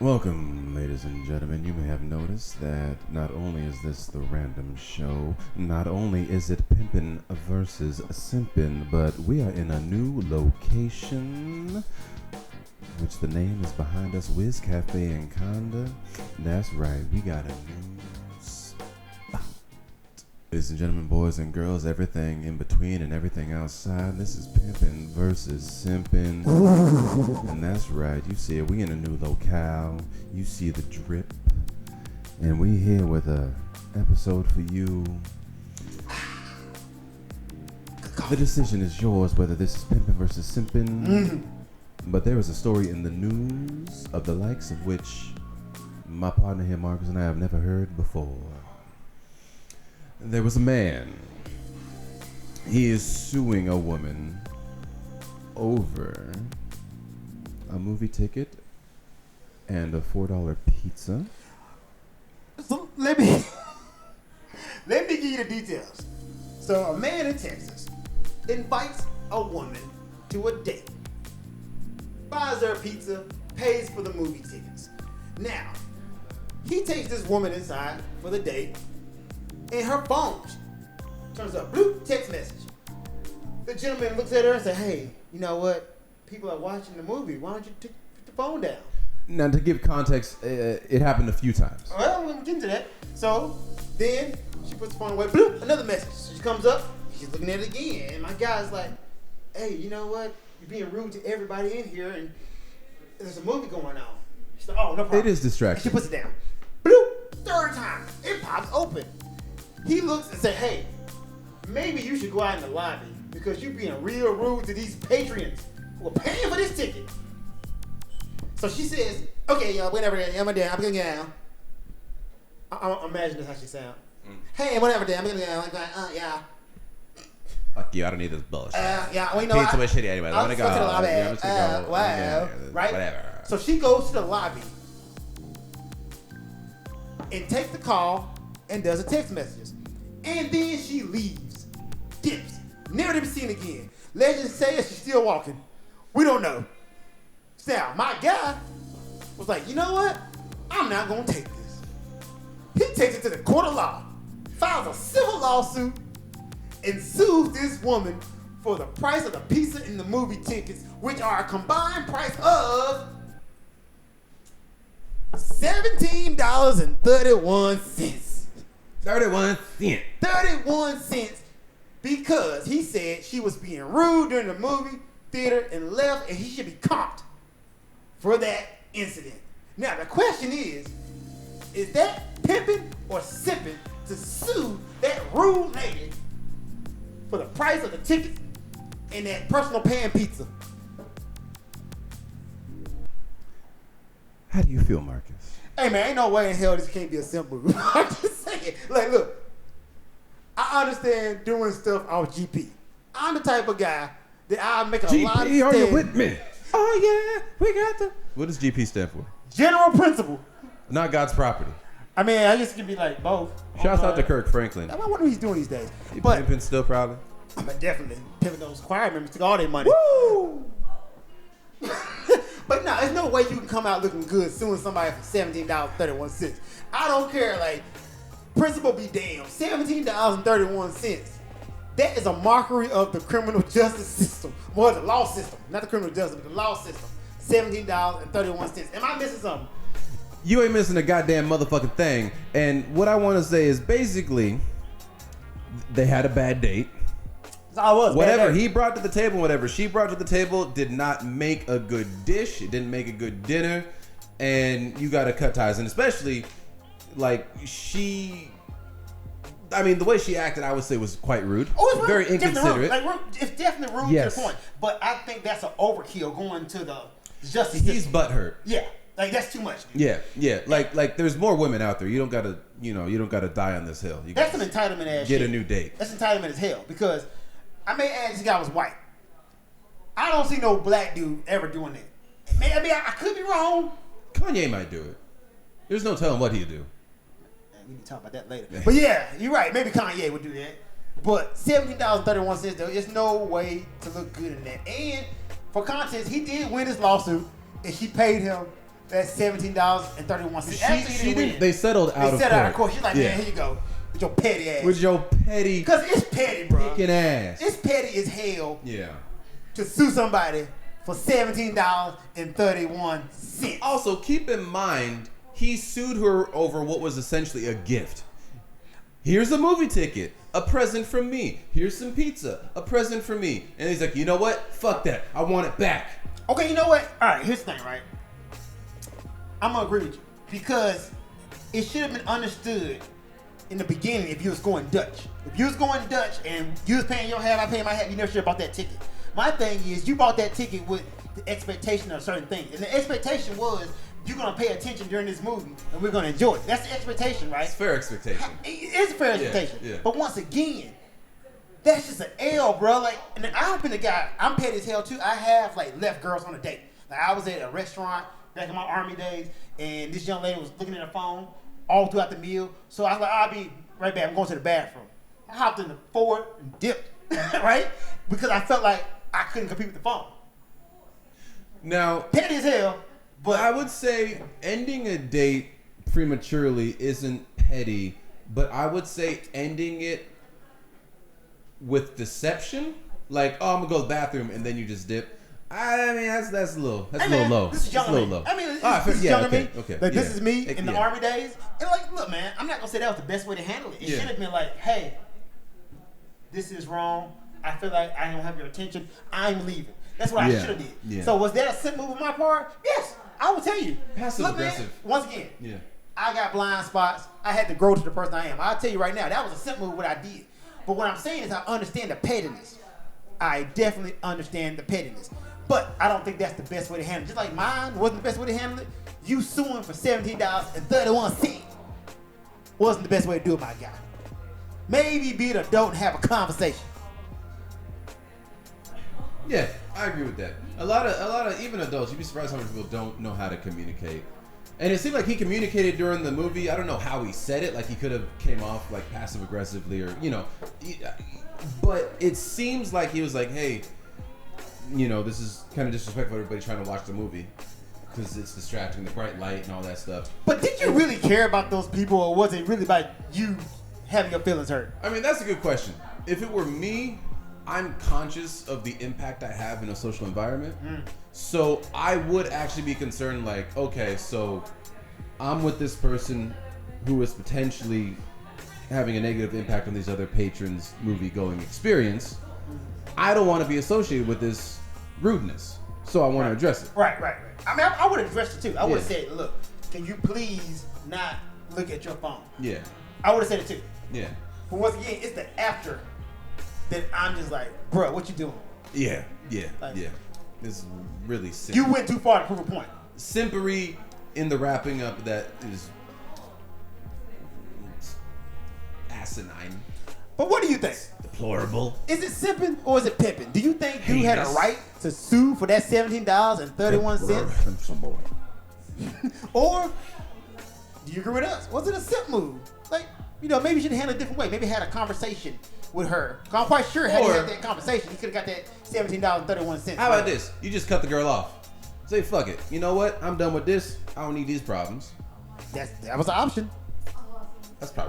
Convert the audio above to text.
Welcome, ladies and gentlemen. You may have noticed that not only is this the random show, not only is it Pimpin versus Simpin, but we are in a new location, which the name is behind us, Wiz Cafe and Conda. That's right, we got a new spot. Ladies and gentlemen, boys and girls, everything in between and everything outside, this is Pimpin versus Simpin. And that's right, you see it, we in a new locale, you see the drip, and we here with a episode for you. The decision is yours whether this is Pimpin versus Simpin. But there is a story in the news of the likes of which my partner here, Marcus, and I have never heard before. There was a man. He is suing a woman over a movie ticket and a $4 pizza. So let me give you the details. So a man in Texas invites a woman to a date, buys her a pizza, pays for the movie tickets. Now, he takes this woman inside for the date, and her phone turns up, bloop, text message. The gentleman looks at her and says, hey, you know what? People are watching the movie. Why don't you put the phone down? Now, to give context, it happened a few times. Well, we'll get into that. So then she puts the phone away, bloop, another message. So she comes up, she's looking at it again, and my guy's like, hey, you know what? You're being rude to everybody in here, and there's a movie going on. She's like, oh, no problem. It is distraction. She puts it down. Bloop, third time, it pops open. He looks and says, hey, maybe you should go out in the lobby because you're being real rude to these patrons who are paying for this ticket. So she says, okay, y'all, whatever, I'm going down. I imagine that's how she sounds. Hey, whatever, I'm going down. Yeah. Fuck you, I don't need this bullshit. Yeah, well, you know Pizza was shitty anyway. I'm just going to the lobby. Yeah, I'm just gonna go. Wow. Yeah, Right? Whatever. So she goes to the lobby and takes the call and does a text messages. And then she leaves. Dips. Never to be seen again. Legend says she's still walking. We don't know. Now, my guy was like, you know what? I'm not going to take this. He takes it to the court of law, files a civil lawsuit, and sues this woman for the price of the pizza and the movie tickets, which are a combined price of $17.31. 31 cents. 31 cents because he said she was being rude during the movie theater and left, and he should be comped for that incident. Now, the question is that pimping or sipping to sue that rude lady for the price of the ticket and that personal pan pizza? How do you feel, Marcus? Hey, man, ain't no way in hell this can't be a simple. I'm just saying. Like, look, I understand doing stuff off GP. I'm the type of guy that I make a lot of GP, are you with me? Oh, yeah, we got the... What does GP stand for? General principle. Not God's property. I mean, I guess it can be like both. Shouts out to Kirk Franklin. I wonder what he's doing these days. You But pimping still probably? but definitely, pimping those choir members took all their money. Woo! But no, there's no way you can come out looking good suing somebody for $17.31. I don't care. Like, principle be damned. $17.31. That is a mockery of the criminal justice system. Well, the law system. Not the criminal justice, but the law system. $17.31. Am I missing something? You ain't missing a goddamn motherfucking thing. And what I want to say is basically, they had a bad date. That's all it was. Whatever he brought to the table, whatever she brought to the table did not make a good dish. It didn't make a good dinner. And you got to cut ties. And especially, like, I mean, the way she acted, I would say, was quite rude. Oh, it's very rude. inconsiderate. It's definitely rude Yes. to the point. But I think that's an overkill going to the justice He's system. butthurt. Yeah. Like, that's too much. Dude. Yeah. Like there's more women out there. You don't gotta, you don't gotta die on this hill. You That's gotta an entitlement ass get shit. a new date. That's entitlement as hell. Because I may add this guy was white. I don't see no black dude ever doing that. I could be wrong. Kanye might do it. There's no telling what he'd do. We can talk about that later. But yeah, you're right. Maybe Kanye would do that. But $17.31, there's no way to look good in that. And for context, he did win his lawsuit, and she paid him That's $17.31. She didn't. They settled out of court. Out of court. She's like, man, here you go. With your petty ass. With your petty. Because it's petty, bro. Picking ass. It's petty as hell. Yeah. To sue somebody for $17.31. Also, keep in mind, he sued her over what was essentially a gift. Here's a movie ticket, a present from me. Here's some pizza, a present from me. And he's like, you know what? Fuck that. I want it back. Okay, you know what? All right, here's the thing, right? I'm going to agree with you. Because it should have been understood in the beginning if you was going Dutch. If you was going Dutch and you was paying your half, I paying my half, you never should have bought that ticket. My thing is, you bought that ticket with the expectation of certain things. And the expectation was, you're going to pay attention during this movie and we're going to enjoy it. That's the expectation, right? It's fair expectation. It's a fair expectation. Yeah. But once again, that's just an L, bro. Like, and I've been a guy, I'm petty as hell too. I have like left girls on a date. Like, I was at a restaurant back in my army days and this young lady was looking at her phone all throughout the meal. So I was like, I'll be right back. I'm going to the bathroom. I hopped in the Ford and dipped, right? Because I felt like I couldn't compete with the phone. Now, petty as hell, but I would say ending a date prematurely isn't petty, but I would say ending it with deception, like, oh, I'm gonna go to the bathroom and then you just dip. I mean, that's a little low. This is younger me. I mean, this is younger me. Okay. Like, this is me in the army days. And like, look, man, I'm not gonna say that was the best way to handle it. It should have been like, hey, this is wrong. I feel like I don't have your attention. I'm leaving. That's what I should have did. Yeah. So was that a simple move on my part? Yes, I will tell you. Passive aggressive. Man, once again, yeah, I got blind spots. I had to grow to the person I am. I'll tell you right now, that was a simple move what I did. But what I'm saying is I understand the pettiness. I definitely understand the pettiness. But I don't think that's the best way to handle it. Just like mine wasn't the best way to handle it, you suing for $17.31 wasn't the best way to do it, my guy. Maybe be an adult and have a conversation. Yeah, I agree with that. A lot of even adults, you'd be surprised how many people don't know how to communicate. And it seemed like he communicated during the movie. I don't know how he said it. Like, he could have came off like passive aggressively or, you know. But it seems like he was like, hey, you know, this is kind of disrespectful for everybody trying to watch the movie because it's distracting, the bright light and all that stuff. But did you really care about those people, or was it really about you having your feelings hurt? I mean, that's a good question. If it were me, I'm conscious of the impact I have in a social environment. So I would actually be concerned, like, okay, so I'm with this person who is potentially having a negative impact on these other patrons' movie-going experience. I don't want to be associated with this rudeness, so I want to address it. Right. I mean, I would have addressed it too. I would have said, look, can you please not look at your phone? Yeah. I would have said it too. Yeah. But once again, it's the after that I'm just like, bro, what you doing? Yeah. Like, This is really sick. You went too far to prove a point. Simpery in the wrapping up that is asinine. But what do you think? Deplorable. Is it simping or is it pimping? Do you think you had a right to sue for that $17.31? Or do you agree with us? Was it a simp move? Like, you know, maybe you should have handled it a different way. Maybe had a conversation with her. I'm quite sure had you had that conversation, you could have got that $17.31. How about this? You just cut the girl off. Say, fuck it. You know what? I'm done with this. I don't need these problems. That was an option. That's probably what